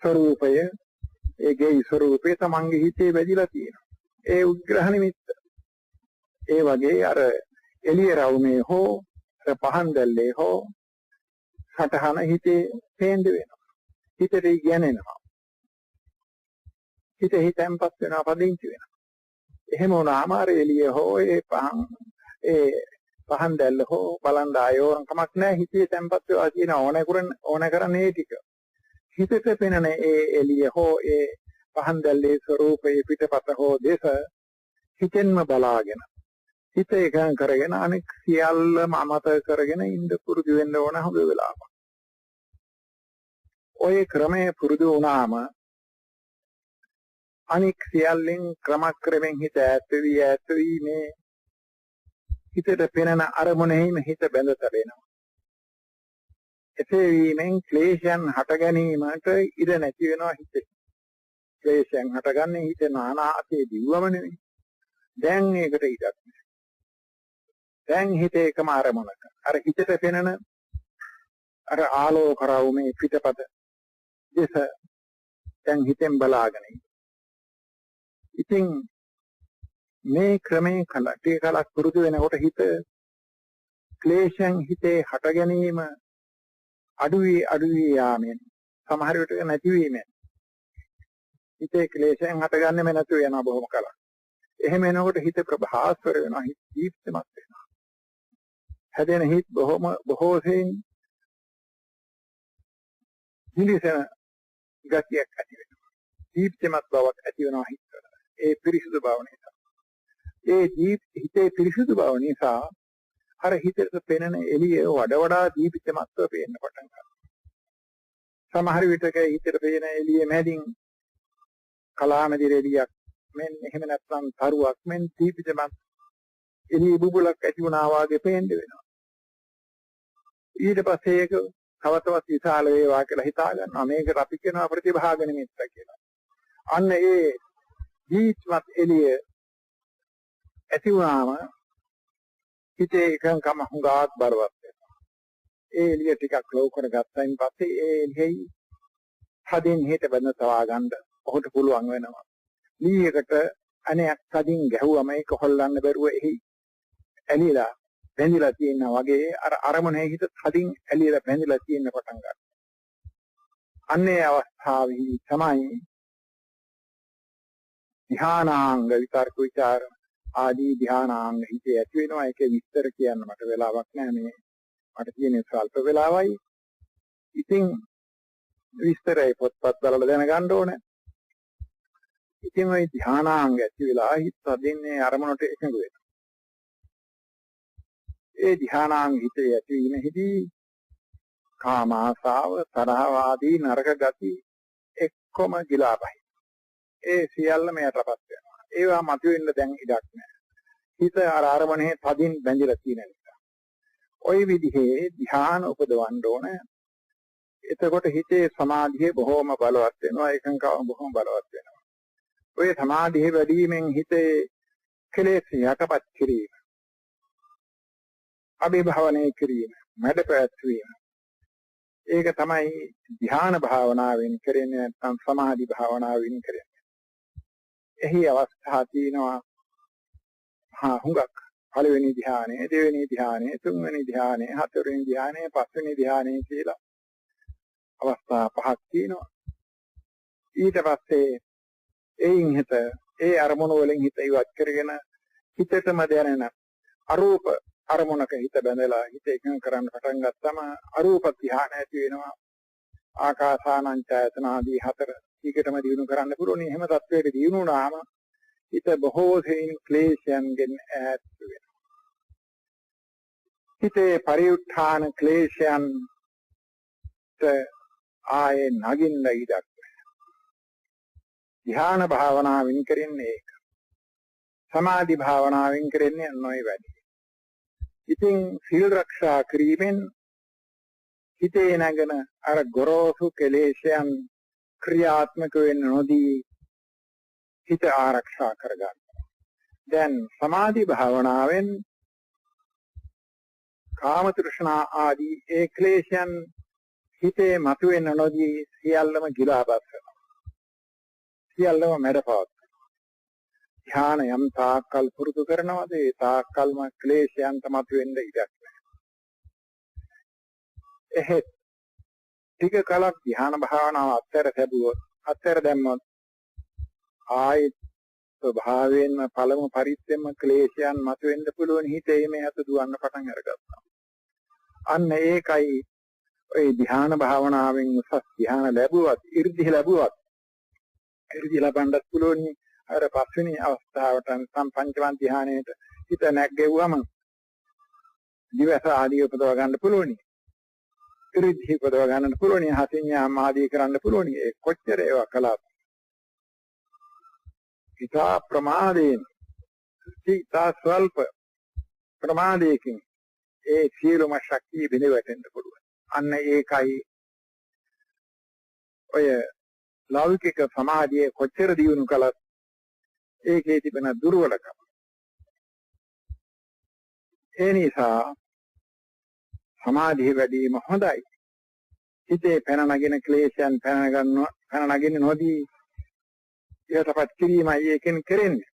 ස්වરૂපය, ඒ ගේ ස්වરૂපේ තමන්ගේ හිතේ වැදිලා තියෙනවා. ඒ උග්‍රහ නිමිත්ත. ඒ වගේ අර එළිය රවුමේ හෝ අර පහන් දැල්ලේ හෝ සටහන හිතේ පේන්න වෙනවා. හිතට ඉගෙනෙනවා. හිතෙහි තැම්පත් වෙනවා, පදිංචි වෙනවා. එහෙම වුණාම අර එළිය හෝ ඒ පහන් දැල්ල හෝ බලන් ආයෝරම් කමක් නැහැ. හිතේ තැම්පත් වෙනවා කියන ඕන කරන්නේ ඒ ටික. හිතට පෙනෙන ඒ එළිය හෝ ඒ පහන් දැල්ලේ ස්වરૂපයේ පිටපත හෝ දේශ හිතෙන්ම බලාගෙන හිත එකඟ කරගෙන අනෙක් සියල්ලම අමතක කරගෙන ඉඳ පුරුදු වෙන්න ඕන හොඳ වෙලාවක්. ඔය ක්‍රමයේ පුරුදු වුණාම අනෙක් සියල්ලෙන් ක්‍රමක්‍රමෙන් හිත ඈත් වෙවි මේ හිතට පෙනෙන අරමුණෙහිම හිත බැඳ තබෙනවා. එසේ වීමෙන් ක්ලේශයන් හට ගැනීමට ඉඩ නැති වෙනවා හිතේ. ක්ලේශයන් හටගන්නේ හිත නානා අතේ දිව්වම නෙවෙයි. දැන් ඒකට ඉඩක් නැහැ. දැන් හිතේ එකම අරමුණක. අර හිතට පෙනෙන අර ආලෝක රවුමේ පිටපත දෙස දැන් හිතෙන් බලාගෙන ඉතින් මේ ක්‍රමයේ කලක් පුරුදු වෙනකොට හිත ක්ලේශයන් හිතේ හට ගැනීම අඩුවී යාමෙන් සමහර විට නැති වීමෙන් හිතේ ක්ලේශයන් හටගන්නෙම නැතුව යනවා බොහොම කලක්. එහෙම එනකොට හිත ප්‍රභාස්වර වෙනවා, හිත දීප්තිමත් වෙනවා. හැදෙන හිත බොහෝ සෙයින් දිලිසෙන ගතියක් ඇති වෙනවා. දීප්තිමත් බවක් ඇති වෙනවා හිතවල. ඒ පිරිසුදු බව නිසා. ඒ හිතේ පිරිසුදු බව නිසා අර හිතට පෙනෙන එළිය වඩා දීප්තිමත්ව පේන්න පටන් ගන්නවා. සමහර විටක හිතට පේන එළිය මැදින් කලාමැදි රෙදියක් මෙන් එහෙම නැත්නම් තරුවක් මෙන් දීප්තිමත් එළිය බුබුලක් ඇති වුණා වගේ පේන්න වෙනවා. ඊට පස්සේ ඒක තවතවත් විශාල වේවා කියලා හිතා ගන්නවා. මේකට අපි කියනවා ප්‍රතිභාග නිමිත්ත කියලා. අන්න ඒ දීප්තිමත් එළිය ඇති වුණාම හිතේ එකඟකම හුඟක් බලවත් වෙනවා. ඒ එළිය ටිකක් ලෝ කරගත්තයින් පස්සේ ඒ එළියෙහි හදින් හිත බඳ තවා ගන්න ඔහුට පුළුවන් වෙනවා. ලීයකට අනේක් හදින් ගැහුවම ඒක හොල්ලන්න බැරුව එහි ඇලිලා බැඳිලා තියෙනා වගේ අර අරමුණේ හිත හදින් ඇලිලා බැඳිලා තියෙන පටන් ගන්නවා. අන්නේ අවස්ථාවෙහි තමයි ධානාංග විතර්ක විචාර ආදී ධානාංග හිතේ ඇති වෙනවා. ඒකේ විස්තර කියන්න මට වෙලාවක් නැහැ. මේ මට තියෙන ස්වල්ප වෙලාවයි. ඉතින් විස්තරේ පොත්පත් බලලා දැනගන්න ඕනේ. ඉතින් ওই ධානාංග ඇති වෙලා හිත හදින්නේ අරමුණට එකඟ වෙනවා. ඒ ධානාංග හිතේ ඇතිවීමෙහිදී කාම ආසාව, තරහ ආදී නරක ගති එක්කොම ගිලාපයි. ඒ සියල්ලම යටපත් වෙනවා. ඒවා මතුවෙන්න දැන් ඉඩක් නැහැ. හිත අර අරමුණේ තදින් බැඳිලා තියෙන නිසා. ওই විදිහේ ධ්‍යාන උපදවන්න ඕන. එතකොට හිතේ සමාධිය බොහොම බලවත් වෙනවා. ඒකංකව බොහොම බලවත් වෙනවා. ඔය සමාධිය වැඩි වීමෙන් හිතේ කෙලෙස් යටපත් කිරීම, අභිභවනය කිරීම, මැඩ පැවැත්වීම. ඒක තමයි ධ්‍යාන භාවනාවෙන් කරන්නේ, නැත්නම් සමාධි භාවනාවෙන් කරන්නේ. එහි අවස්ථා තියෙනවා හුඟක්. පළවෙනි ධ්‍යානය, දෙවෙනි ධ්‍යානය, තුන්වෙනි ධ්‍යානය, හතරවෙනි ධ්‍යානය, පස්වෙනි ධ්‍යානය කියලා අවස්ථා පහක් තියෙනවා. ඊට පස්සේ එයින් හිත ඒ අරමුණ වලින් හිත ඉවත් කරගෙන හිතටම දැනෙන අරූප අරමුණක හිත බැඳලා හිත එකඟ කරන්න පටන් ගත්තම අරූප ධ්‍යාන ඇති වෙනවා. ආකාසානං ඡායතන ආදී හතර ඊකටම දිනු කරන්න පුළුවන්. එහෙම තත්වයට දිනු වුණාම හිත බොහෝ සෙයින් ක්ලේශයන්ගෙන් ඈත් වෙනවා. හිතේ පරිඋත්ථාන ක්ලේශයන් ආයේ නගින්න ඉඩක් ධ්‍යාන භාවනාවෙන් කරන්නේ ඒක. සමාධි භාවනාවෙන් කරන්නේ නොයි වැඩි. ඉතින් සීල් රක්ෂා කිරීමෙන් හිතේ නැගෙන අර ගොරෝසු කෙලෙස්යන් ක්‍රියාත්මක වෙන්න නොදී හිත ආරක්ෂා කරගන්න. දැන් සමාධි භාවනාවෙන් කාම තෘෂ්ණා ආදී ඒ ක්ලේශයන් හිතේ මතුවෙන්න නොදී සියල්ලම ගිලාපත් කරනවා. සියල්ලම මැඩපවත්වනවා. ධ්‍යාන යම් තාක්කල් පුරුදු කරනවාද ඒ තාක්කල්ම ක්ලේශයන්ට මතුවෙන්න ඉඩක් නැහැ. එහෙත් ටික කලක් ධ්‍යාන භාවනාව අත්තර දැම්මොත් ආයෙත් ස්වභාවයෙන්ම පළමු පරිච්ඡේදම ක්ලේශයන් මතුවෙන්න පුළුවන් හිතේ මේ හත දුවන්න පටන් අරගත්තා. අන්න ඒකයි ඔය ධ්‍යාන භාවනාවෙන් උසස් ධ්‍යාන ලැබුවත් 이르දි ලබන්නත් පුළුවන්. අර පස්වෙනි අවස්ථාවට සම්පංචවන් ධ්‍යානයේට හිත නැගෙව්වම දිවස ආදී උපදව ගන්න පුළුවන්. ඉරිදි උපදව ගන්න පුළුවන්. හතින් යාම ආදී කරන්න පුළුවන්. ඒ කොච්චර ඒවා කළාද? ඉතා ප්‍රමාදයෙන් ඉතා ස්වල්ප ප්‍රමාදයකින් ඒ සියලුම ශක්තිය බිඳවැටෙන්න පුළුවන්. අන්න ඒකයි ඔය ලෞකික සමාධියේ කොච්චර දියුණු කළත් ඒකේ තිබෙන දුර්වලකම. ඒ නිසා සමාධිය වැඩිම හොඳයි. හිතේ පැන නගින ක්ලේශයන් පැන නගින්න නොදී යටපත් කිරීමයි ඒකෙන් කරන්නේ.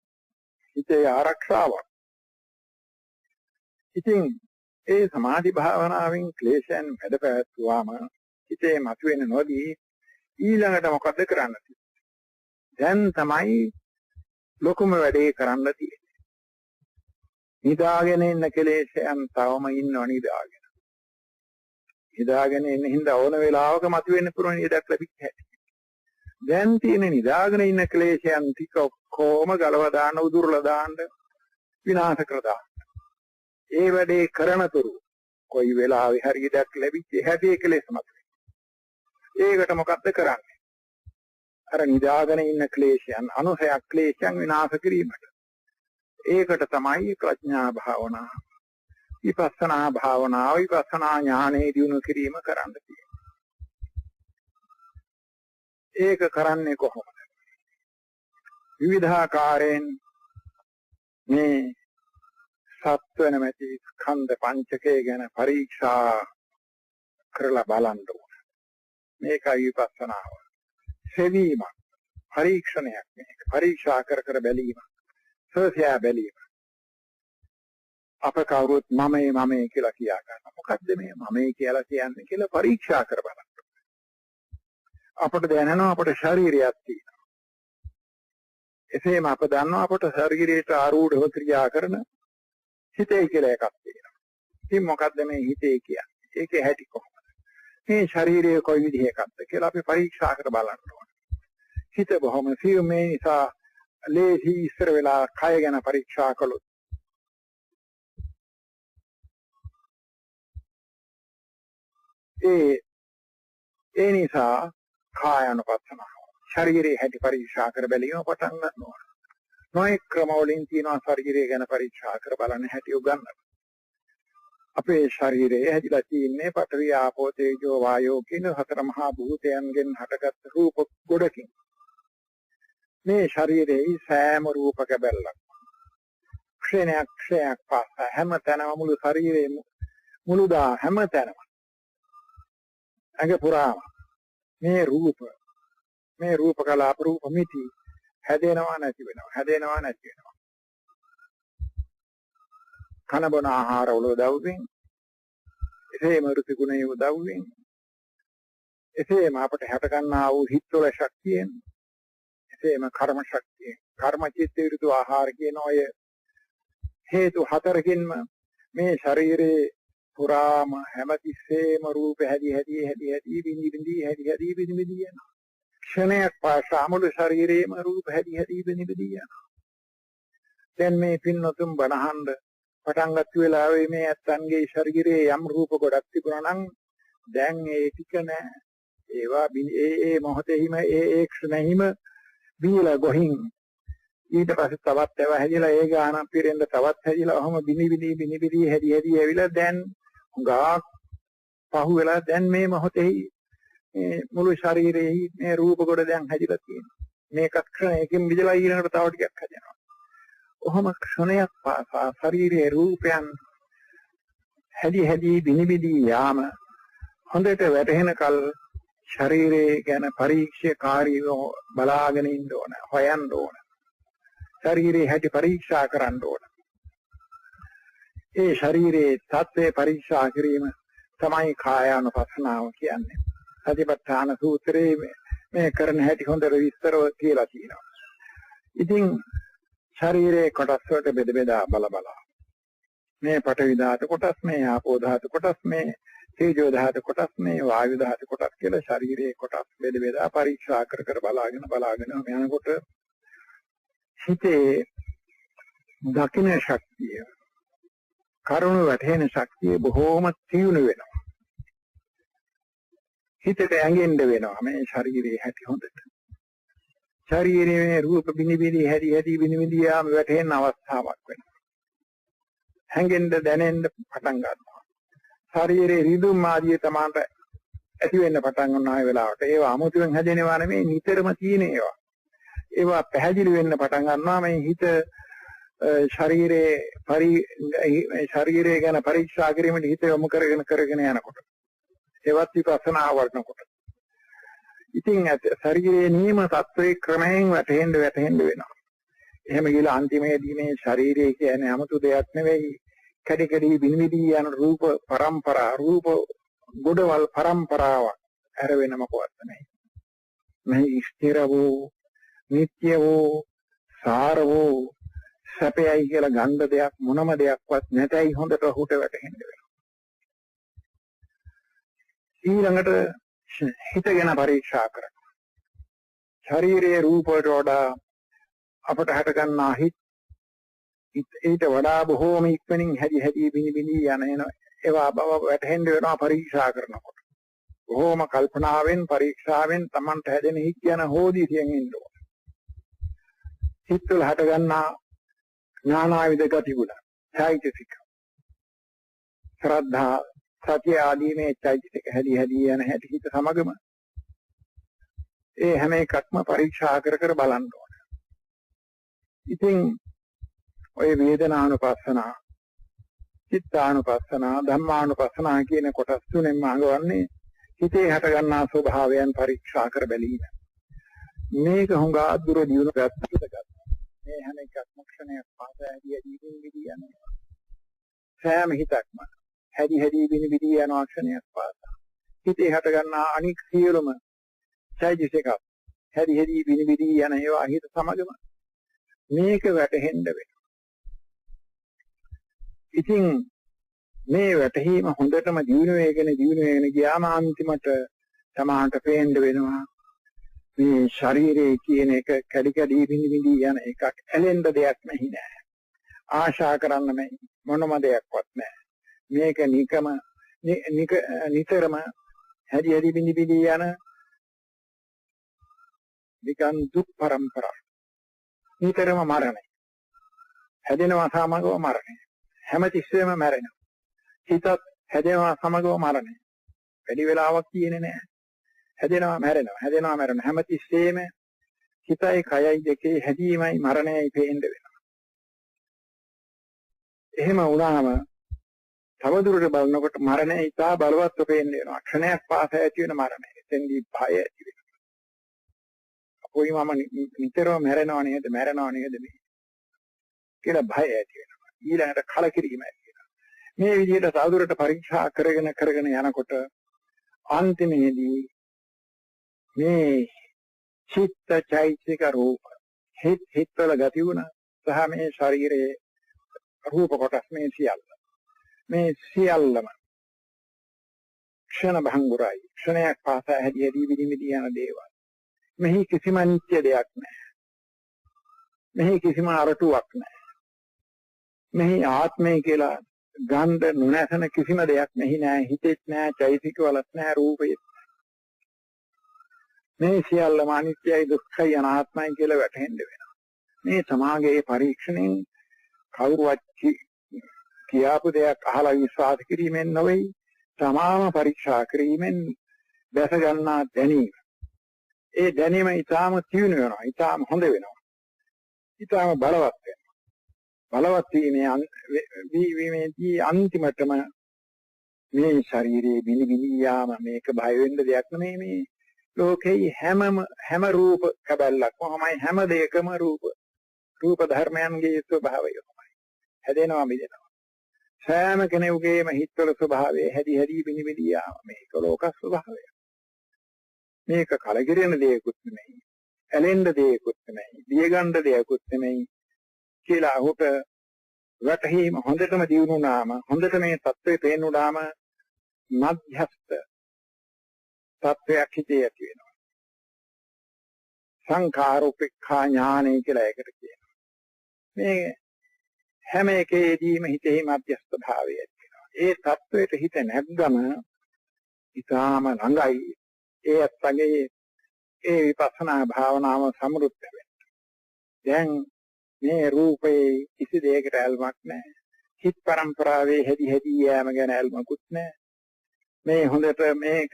හිතේ ආරක්ෂාවක්. ඉතින් ඒ සමාධි භාවනාවෙන් ක්ලේශයන් වැඩපැවැත්වුවාම හිතේ මතුවෙන නොදී ඊළඟට මොකද කරන්න තියෙන්නේ? දැන් තමයි ලොකුම වැඩේ කරන්න තියෙන්නේ. නිදාගෙන ඉන්න ක්ලේශයන් තවම ඉන්නව නිදාගෙන. නිදාගෙන ඉන්න හින්දා ඕන වෙලාවක මතුවෙන්න පුළුවන් ඉඩක් ලැබිච්ච හැටි. දැන් තියෙන නිදාගෙන ඉන්න ක්ලේශයන් ටික කොහොම ගලව දාන්න උදුරලා දාන්න විනාශ කර දාන්න. ඒ වැඩේ කරනතුරු කොයි වෙලාවෙ හරි ඉඩක් ලැබිච්ච හැටි ක්ලේශ මතුවේ. ඒකට මොකද්ද කරන්නේ? අර නිදාගෙන ඉන්න ක්ලේශයන් අනුසයක් ක්ලේශයන් විනාශ කිරීමට. ඒකට තමයි ප්‍රඥා භාවනා, විපස්සනා භාවනාව, විපස්සනා ඥානෙ දිනු කිරීම කරන්න තියෙන්නේ. ඒක කරන්නේ කොහොමද? විවිධාකාරයෙන් මේ සත්ව නැමැති ස්කන්ධ පංචකය ගැන පරීක්ෂා කරලා බලන්න ඕන. මේකයි විපස්සනාව. සෙවීමක්, පරීක්ෂණයක් මේක. පරීක්ෂා කර බැලීම, සෝසියා බැලීම. අප කවුරුත් මමයි කියලා කියා ගන්න. මොකද්ද මේ මමයි කියලා කියන්නේ කියලා පරීක්ෂා කර බලන්න. අපට දැනෙනවා අපට ශරීරයක් තියෙනවා. එසේම අප දන්නවා අපට ශරීරයට ආරූඪව ක්‍රියා කරන හිතේ කියලා එකක් තියෙනවා. ඉතින් මොකද්ද මේ හිතේ කියන්නේ? ඒකේ හැටි කොහොමද? මේ ශරීරය කොයි විදිහ එකක්ද කියලා අපි පරීක්ෂා කර බලන්න ඕනේ. හිත බොහොම සියුම් මේ නිසා ලේසි ඉස්සර වෙලා කය ගැන පරීක්ෂා කළොත් ඒ නිසා කායानुපස්සනාව ශරීරයේ හැටි පරීක්ෂා කර බැලීම පටන් ගන්නවා. නොයෙක් ක්‍රමවලින් තියෙනවා ශරීරය ගැන පරීක්ෂා කර බලන්න හැටි උගන්වන්න. අපේ ශරීරයේ හැදිලා තියෙන්නේ පඨවි ආපෝ තේජෝ වායෝ කියන හතර මහා භූතයන්ගෙන් හටගත් රූප ගොඩකින්. මේ ශරීරයේ සෑම රූපක බැලලක් ක්ෂණයක් පාස හැම තැනම මුළු ශරීරයේ මුළුදා හැම තැනම අඟ පුරාම මේ රූප කලාප රූප මිති හැදෙනවා නැති වෙනවා. කන බොන ආහාර වල උදව්වෙන්, එසේම ඍතු ගුණයේ උදව්වෙන්, එසේම අපට හැට ගන්නා වූ හිත්වල ශක්තියෙන්, එසේම කර්ම ශක්තියෙන්, කර්ම චිත්ත ඍතු ආහාර කියන ඔය හේතු හතරකින්ම මේ ශරීරයේ පුරාම හැමතිස්සෙම රූප හැදි බිනි යනවා. ක්ෂණයක් පාසා මුළු ශරීරයේම රූප හැදි බිනි යනවා. දැන් මේ පින්නතුන් බණහඬ පටන් ගත්ත වෙලාවේ මේ ඇත්තන්ගේ ශරීරයේ යම් රූප ගොඩක් තිබුණා නම් දැන් ඒ ටික නෑ. ඒවා ඒ මොහොතේම ඒ ක්ෂණෙහිම බීලා ගොහින් ඊට පස්සේ තවත් ඒවා හැදිලා ඒ ගාන පිරෙන්න තවත් හැදිලා ඔහම බිනි හැදි ඇවිල්ලා දැන් හුඟා පහු වෙලා දැන් මේ මොහොතේ මේ මුළු ශරීරයේ මේ රූප කොට දැන් හැදිලා තියෙනවා. මේක ක්ෂණයකින් විදලා ඊළඟට තව ටිකක් හැදෙනවා. ඔහම ක්ෂණයක් පාසා ශරීරයේ රූපයන් හැදි බිනි යාම හොඳට වැටහෙන කල ශරීරයේ ගැන පරීක්ෂාකාරීව බලාගෙන ඉන්න ඕන, හොයන්න ඕන. ශරීරයේ හැටි පරීක්ෂා කරන්න ඕන. ඒ ශරීරයේ තත්ත්වය පරීක්ෂා කිරීම තමයි කායානුපස්සනාව කියන්නේ. සතිපට්ඨාන සූත්‍රයේ මේ කරන හැටි හොඳට විස්තරව කියලා තියෙනවා. ඉතින් ශරීරයේ කොටස් වලට බෙදා බලා මේ පඨවි ධාතු කොටස්, මේ ආපෝ ධාතු කොටස්, මේ තේජෝ ධාතු කොටස්, මේ වායු ධාතු කොටස් කියලා ශරීරයේ කොටස් බෙදා පරීක්ෂා කර බලාගෙන යනකොට හිතේ දකින්න ශක්තිය, කරුණ වැටෙන ශක්තිය බොහෝම තියුණු වෙනවා. හිතට ඇඟෙන්න වෙනවා මේ ශරීරයේ හැටි හොඳට. ශරීරයේ රූප බිනි හැදි බිනි යාම වැටෙන අවස්ථාවක් වෙනවා. හැඟෙන්න දැනෙන්න පටන් ගන්නවා. ශරීරයේ රිදුම් ආදී තමාට ඇති වෙන්න පටන් ගන්නා වෙලාවට ඒවා අමුතුවෙන් හැදෙනවා නෙමෙයි, නිතරම තියෙන ඒවා. ඒවා පැහැදිලි වෙන්න පටන් ගන්නවා. මේ හිත ශරීරයේ ගැන පරීක්ෂා කිරීමට හිත යොමු කරගෙන යනකොට ඒවත් විපස්සනා වඩනකොට ඉතින් ශරීරයේ නියම තත්ත්වයේ ක්‍රමයෙන් වැටෙන්න වෙනවා. එහෙම ගිහලා අන්තිමේදී මේ ශරීරය කියන්නේ 아무තු දෙයක් නෙවෙයි, කැඩි බිනිවිදි යන රූප ගොඩවල් පරම්පරාවක් ඇර වෙන මොකවත් නැහැ. මේ ස්ථිර වූ, නිට්ටය වූ, සාර වූ, සැපයයි කියලා ගන්න දෙයක් මොනම දෙයක්වත් නැතයි හොඳට හුට වැටෙන්න වෙනවා. ඊළඟට හිත ගැන පරීක්ෂා කරනවා. ශරීරයේ රූප වලට වඩා අපට හට ගන්නා ඊට වඩා බොහෝම ඉක්මනින් හැදි බිනි යන ඒවා බව වැටහෙන්න වෙනවා පරීක්ෂා කරනකොට. බොහෝම කල්පනාවෙන් පරීක්ෂාවෙන් Tamanට හැදෙන හිත් යන හෝදිසියෙන් ඉන්න ඕන. හිත වල හට ගන්නා ඥානාවිද ගති ගුණ, චෛතසික, ශ්‍රද්ධා, සත්‍ය ආදී මේ චෛතසික හැදි යන හැටි හිත සමගම ඒ හැම එකක්ම පරීක්ෂා කර බලන්න ඕන. ඉතින් ඔය වේදනානුපස්සනා, චිත්තානුපස්සනා, ධම්මානුපස්සනා කියන කොටස් තුනෙන්ම අඟවන්නේ හිතේ හට ගන්නා ස්වභාවයන් පරීක්ෂා කර බැලීම. මේක හුඟා දුර දියුණු ගත්තා. මේ හැම එකක්ම ක්ෂණයක් පාසා හැදි යනවා. සෑම හිතක්ම හැදි බිනි යනවා ක්ෂණයක් පාසා. හිතේ හට ගන්නා අනික් සියලුම චෛතසික හැදි බිනි යන ඒවා හිත සමගම මේක වැටහෙන්න වෙනවා. ඉතින් මේ වැටහීම හොඳටම දියුණු වෙගෙන ගියාම අන්තිමට සමාහට පේන්න වෙනවා මේ ශරීරයේ කියන එක කැඩි බිනි යන එකක් ඇලෙන්න දෙයක් නැහැ නෑ. ආශා කරන්න මොනම දෙයක්වත් නැහැ. මේක නිතරම හැදි බිනි යන නිකන් දුක් පරම්පරාවක්. නිතරම මරණය. හැදෙනවා සමගව මරණය. හැමතිස්සෙම මැරෙනවා. හිතත් හැදෙනවා සමගව මරණය. වැඩි වෙලාවක් තියෙන්නේ නැහැ. හැදෙනවා මැරෙනවා. හැමතිස්සෙම හිතයි කයයි දෙකේ හැදීමයි මරණයයි පේන්න වෙනවා. එහෙම වුණාම තවදුරට බලනකොට මරණය ඉතා බලවත්ව පේන්න වෙනවා. ක්ෂණයක් පාසා ඇති වෙන මරණය. එතෙන්දී භය ඇති වෙනවා. කොයි මම නිතරම මැරෙනව නේද මේ කියලා භය ඇති වෙනවා. ඊළඟට කලකිරීම ඇති වෙනවා. මේ විදිහට සාදුරට පරීක්ෂා කරගෙන යනකොට අන්තිමේදී මේ චිත්ත චෛතසික රූප හිතවල ගති වුණ සහ මේ ශරීරයේ රූප කොටස් මේ සියල්ලම ක්ෂණ භංගුරයි. ක්ෂණයක් පාසා හැදි බිනි යන දේවල්. මෙහි කිසිම නිත්‍ය දෙයක් නැහැ. මෙහි කිසිම අරටුවක් නැහැ. මෙහි ආත්මය කියලා ගන්ධ නොනැසෙන කිසිම දෙයක් මෙහි නැහැ. හිතෙත් නැහැ, චෛතසිකවලත් නැහැ, රූපෙත් නැහැ. මේ සියල්ලම අනිත්‍යයි දුක්ඛයි අනාත්මයි කියලා වැටහෙන්න වෙනවා. මේ සමාගයේ පරීක්ෂණයෙන් කවුරුවත් කියාපු දෙයක් අහලා විශ්වාස කිරීමෙන් නොවේ. තමාම පරීක්ෂා කිරීමෙන් දැස ගන්නා දැනීම. ඒ දැනීම ඊටාම තියුණු වෙනවා. ඊටාම හොඳ වෙනවා. ඊටාම බලවත් වෙනවා. බලවත් වීමේදී අන්තිමටම මේ ශරීරයේ බිනිබිනි යාම මේක බය වෙන්න දෙයක් නෙමෙයි. මේ ලෝකේ හැම රූප කැබල්ලක් කොහොමයි හැම දෙයකම රූප ධර්මයන්ගේ ස්වභාවය කොහොමයි හැදෙනවා මිදෙනවා. සෑම කෙනෙකුගේම හිතවල ස්වභාවය හැදි බිනිබිනි යාම මේක ලෝක ස්වභාවය. මේක කලකිරෙන දෙයක්වත් නෙමෙයි. ඇලෙන්න දෙයක්වත් නෙමෙයි. දියගන්න දෙයක්වත් නෙමෙයි කියලා ඔහුට වැටහීම හොඳටම දියුණුනාම හොඳට මේ தත්ත්වේ පේනුනාම මධ්‍යස්ත තත්ත්වයක් හිතේ ඇති වෙනවා. සංඛාරෝපේක්ඛා ඥානය කියලා ඒකට කියනවා. මේ හැම එකේදීම හිතේ මධ්‍යස්ත භාවය ඇති වෙනවා. ඒ තත්ත්වයට හිත නැග්ගම ඊටාම ළඟයි ඒ අත්ගේ ඒ විපස්සනා භාවනාව සමෘද්ධ වෙනවා. දැන් මේ රූපේ කිසි දෙයකට ඇල්මක් නැහැ. හිත පරම්පරාවේ හැදි යෑම ගැන ඇල්මකුත් නැහැ. මේ හොඳට මේක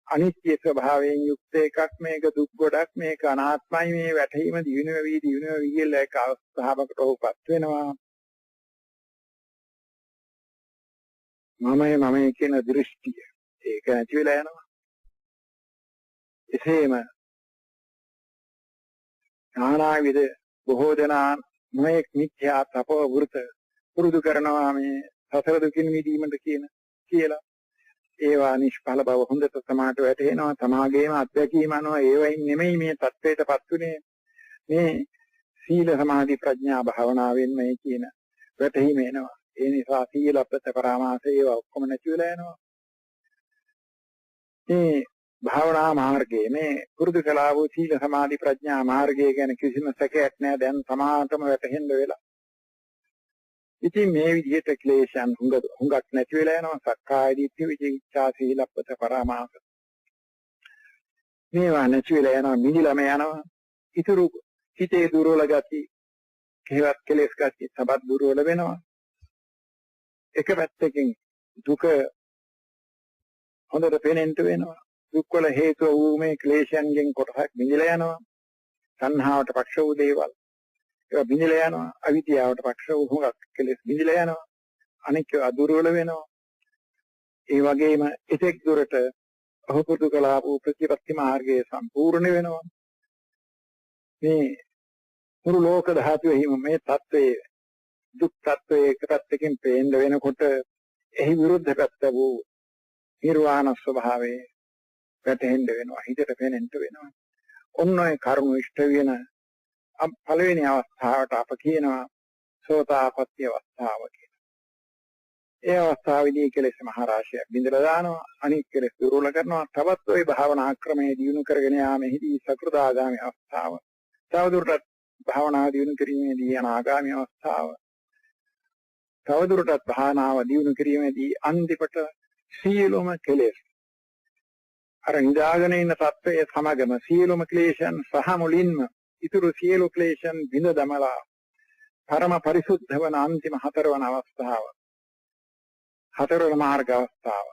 අනිත්‍ය ස්වභාවයෙන් යුක්ත එකක්, මේක දුක් ගොඩක්, මේක අනාත්මයි, මේ වැටහීම දිනු වෙවි කියලා එක අවස්ථාවකට උපත් වෙනවා. මමයි කියන දෘෂ්ටිය ඒක නැති වෙලා යනවා. එසේම ඥානාවිද බොහෝ දෙනා නොඑක් මිත්‍යා තපෝ වෘත පුරුදු කරනවා මේ සතර දුකින් මිදීමට කියලා. ඒවා නිෂ්ඵල බව හොඳට සමාට වැටහෙනවා. තමාගේම අත්දැකීම අනුව ඒවයින් නෙමෙයි මේ தත්ත්වයටපත් උනේ. මේ සීල සමාධි ප්‍රඥා භාවනාවෙන් මේ කියන වැටහීම එනවා. ඒ නිසා සීල අපත පරාමාස ඒවා ඔක්කොම නැති වෙලා යනවා. මේ භාවනා මාර්ගයේ මේ පුරුදු කළා වූ සීල සමාධි ප්‍රඥා මාර්ගය ගැන කිසිම සැකයක් නැහැ. දැන් සමාතම වැටහෙන්න වෙලා. ඉතින් මේ විදිහට ක්ලේශයන් හුඟක් නැති වෙලා යනවා. සක්කාය දිට්ඨි විචිකිච්ඡා සීලප්පත පරාමාස මේවා නැති වෙලා යනවා. මිදිලම යනවා. ඊතුරු හිතේ දුර්වල ගති හේවත් කෙලෙස් ගති සබත් දුර්වල වෙනවා. එක පැත්තකින් දුක හොඳට පේනෙන්න වෙනවා. දුක් වල හේතුව වූ මේ ක්ලේශයන්ගෙන් කොටසක් මිදිලා යනවා. සංහාවට පක්ෂ වූ දේවල් ඒවා බිඳලා යනවා. අවිද්‍යාවට පක්ෂ වූ හුඟක් කෙලෙස් බිඳලා යනවා. අනික අදුර්වල වෙනවා. ඒ වගේම එතෙක් දුරට අහුපුරුදු කළා වූ ප්‍රතිපත්ති මාර්ගයේ සම්පූර්ණ වෙනවා. මේ මුළු ලෝක ධාතුවේම මේ தත්වයේ දුක් தත්වයේ එක පැත්තකින් පේන්න වෙනකොට එහි විරුද්ධ පැත්ත වූ නිර්වාණ ස්වභාවයේ වැටහෙන්න වෙනවා. හිතට පේනෙන්න වෙනවා. ඔන්න ඔය කර්ම ඉෂ්ට වෙන පළවෙනි අවස්ථාවට අප කියනවා සෝතාපට්ටි අවස්ථාව කියලා. ඒ අවස්ථාවේදී කෙලෙස් මහරාශියක් බිඳලා දානවා. අනිත් කෙලෙස් දුර්වල කරනවා. තවත් ওই භාවනා ක්‍රමයේ දියුණු කරගෙන යාමේදී සකෘදාගාමී අවස්ථාව. තවදුරටත් භාවනා දියුණු කිරීමේදී අනාගාමී අවස්ථාව. තවදුරටත් භාවනාව දියුණු කිරීමේදී අන්තිමට සීලොම කෙලෙස් අර නිදාගෙන ඉන්න තත්වයේ සමගම සීලොම ක්ලේශයන් සහ මුලින්ම ඉතුරු සියලු ක්ලේශයන් බිඳ දමලා පරම පරිසුද්ධ වන අන්තිම හතරවන අවස්ථාව. හතරවන මාර්ග අවස්ථාව.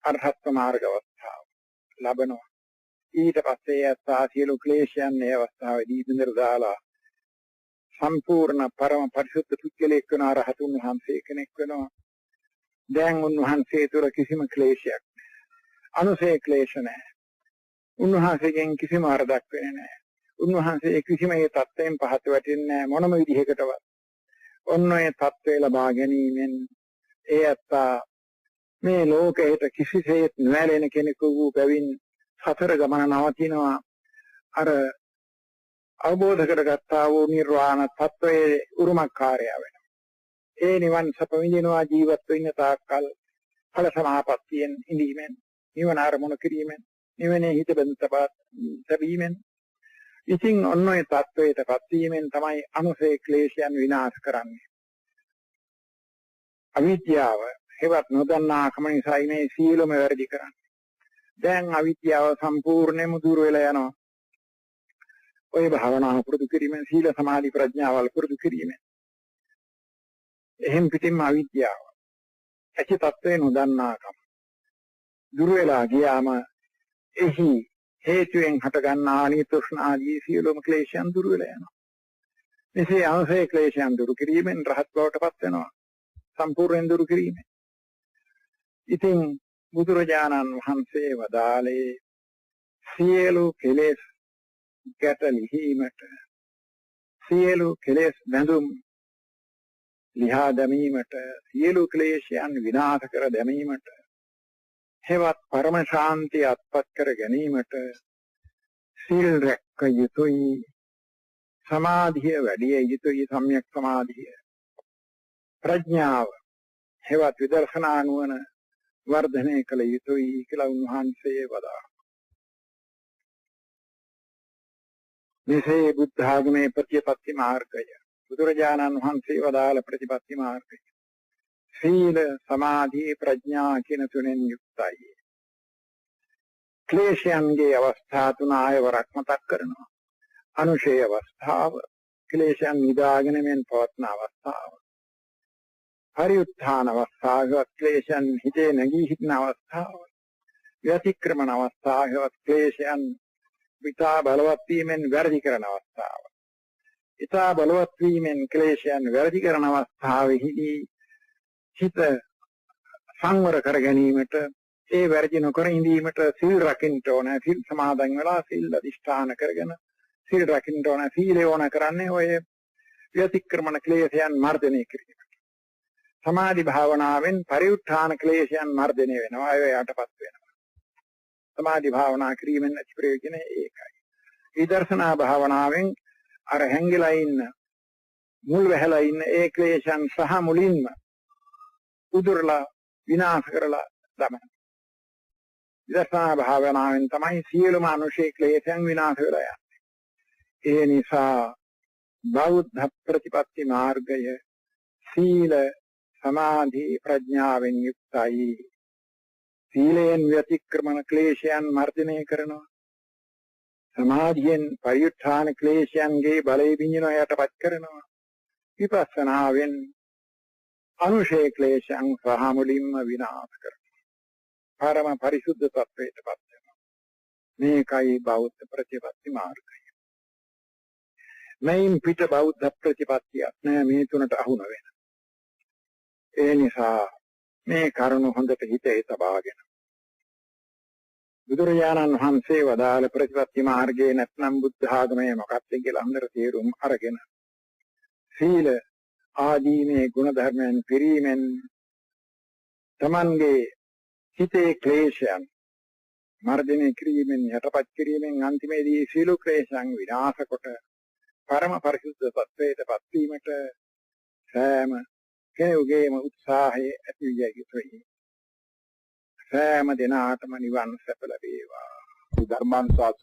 අරහත් මාර්ග අවස්ථාව ලැබෙනවා. ඊට පස්සේ යථා සියලු ක්ලේශයන් මේ අවස්ථාවේදී බිඳලා දාලා සම්පූර්ණ පරම පරිසුද්ධ පුද්ගලෙක් වෙන අරහතුන් වහන්සේ කෙනෙක් වෙනවා. දැන් උන්වහන්සේ තුර කිසිම ක්ලේශයක් නැහැ. අනුසේ ක්ලේශ නැහැ. උන්වහන්සේගෙන් කිසිම වරදක් වෙන්නේ නැහැ. උන්වහන්සේ කිසිම ඒ தත්ත්වයෙන් පහත වැටෙන්නේ නැහැ මොනම විදිහකටවත්. ඔන්න ඒ தත්ත්වය ලබා ගැනීමෙන් ඒ අත්තා මේ ලෝකයට කිසිසේත් නොඇලෙන කෙනෙකු වූ බැවින් සතර ගමන නවතිනවා. අර අවබෝධ කරගත්තා වූ නිර්වාණ තත්ත්වයේ උරුමකාරය වෙනවා. ඒ නිවන් සප විඳිනවා ජීවත් වෙන්න තාක්කල් ඵල සමාපත්තියෙන් ඉඳීමෙන් නිවන අරමුණු කිරීමෙන් නිවනේ හිත බඳීමෙන් ඉතින් ඔන්න ඔය තත්වයටපත් වීමෙන් තමයි අනුසේ ක්ලේශයන් විනාශ කරන්නේ. අවිද්‍යාව හේවත් නොදන්නා කම නිසායි මේ සීලම වැරදි කරන්නේ. දැන් අවිද්‍යාව සම්පූර්ණයෙන්ම දුර වෙලා යනවා. ඔය භාවනාව පුරුදු කිරීමෙන් සීල සමාධි ප්‍රඥාවල් පුරුදු කිරීමෙන් එහෙම් පිටින්ම අවිද්‍යාව ඇති තත්ත්වේ නොදන්නාකම දුර වෙලා ගියාම එහි හේතුයෙන් හටගන්නා අනිත්‍යෂ්ණ ආදී සියලුම ක්ලේශයන් දුර වෙලා යනවා. මෙසේ අවශ්‍ය ක්ලේශයන් දුරු කිරීමෙන් රහත් බවට පත් වෙනවා. සම්පූර්ණ දුරු කිරීමෙන්. ඉතින් බුදුරජාණන් වහන්සේ වදාළේ සියලු කෙලෙස් ගැට ලිහීමට සියලු කෙලෙස් බැඳුම් ලිහා දැමීමට සියලු ක්ලේශයන් විනාශ කර දැමීමට හෙවත් පරම ශාන්තිය අත්පත් කර ගැනීමට සීල් රැක යුතුයි සමාධිය වැඩි යුතුයි සම්‍යක් සමාධිය ප්‍රඥාව හෙවත් විදර්ශනා නුවණ වර්ධනය කළ යුතුයි කියලා උන්වහන්සේ වදාළා. මෙසේ බුද්ධ ආගමේ ප්‍රතිපත්ති මාර්ගය බුදුරජාණන් වහන්සේ වදාළ ප්‍රතිපත්ති මාර්ගය සීල සමාධි ප්‍රඥා කියන තුනෙන් යුක්තයි. ක්ලේශයන්ගේ අවස්ථා තුන ආයවරක් මතක් කරනවා. අනුශේය අවස්ථාව, ක්ලේශයන් නිදාගෙන මෙන් පවත්න අවස්ථාව, පරිඋත්ථාන අවස්ථාව, ක්ලේශයන් හිතේ නැගී සිටින අවස්ථාව, ව්‍යතික්‍රමන අවස්ථාව, ක්ලේශයන් විතා බලවත් වීමෙන් වැඩි කරන අවස්ථාව. ඊතා බලවත් වීමෙන් ක්ලේශයන් වැඩි කරන අවස්ථාවෙහිදී හිත සංවර කර ගැනීමට ඒ වැඩි නොකර ඉඳීමට සිල් රකින්න ඕන. සිල් සමාදන් වෙලා සිල් අධිෂ්ඨාන කරගෙන සිල් රකින්න ඕන. සීලය ඕන කරන්නේ ඔය ව්‍යතික්‍රමන ක්ලේශයන් මර්ධනය කිරීමට. සමාධි භාවනාවෙන් පරිඋත්ථාන ක්ලේශයන් මර්ධනය වෙනවා. ඒව යටපත් වෙනවා. සමාධි භාවනා කිරීමෙන් ඇති ප්‍රයෝජනය ඒකයි. විදර්ශනා භාවනාවෙන් අර හැංගිලා ඉන්න මුල් වැහැලා ඉන්න ඒ ක්ලේශයන් සහ මුලින්ම උදුරලා විනාශ කරලා දමන. විදර්ශනා භාවනාවෙන් තමයි සියලුම අනුශේ ක්ලේශයන් විනාශ වෙලා යන්නේ. ඒ නිසා බෞද්ධ ප්‍රතිපත්ති මාර්ගය සීල සමාධි ප්‍රඥාවෙන් යුක්තයි. සීලයෙන් ව්‍යතික්‍රමන ක්ලේශයන් මර්ධනය කරනවා. සමාධියෙන් පරිඋත්ථාන ක්ලේශයන්ගේ බලය බිඳිනවා යටපත් කරනවා. විපස්සනාවෙන් අනුශේ ක්ලේශයන් සහ මුලින්ම විනාශ කරනවා. පරම පරිසුද්ධ තත්වයටපත් වෙනවා. මේකයි බෞද්ධ ප්‍රතිපත්ති මාර්ගය. මේන් පිට බෞද්ධ ප්‍රතිපත්තියක් නෑ මේ තුනට අහු නොවෙන. ඒ නිසා මේ කරුණ හොඳට හිතේ තබාගෙන බුදුරජාණන් වහන්සේ වදාළ ප්‍රතිපත්ති මාර්ගයේ නැත්නම් බුද්ධ ආගමේ මොකක්ද කියලා හොඳට තේරුම් අරගෙන සීල ආදී මේ ගුණ ධර්මයන් පිරීමෙන් තමන්ගේ හිතේ ක්ලේශයන් මර්ධනය කිරීමෙන් යටපත් කිරීමෙන් අන්තිමේදී සීල ක්ලේශයන් විනාශ කොට පරම පරිසුද්ධ තත්වයටපත් වීමට සෑම කෙනෙකුගේම උත්සාහය ඇති විය යුතුයි. සෑම දිනාටම නිවන් සැප ලැබේවා. ධර්මානුශාසන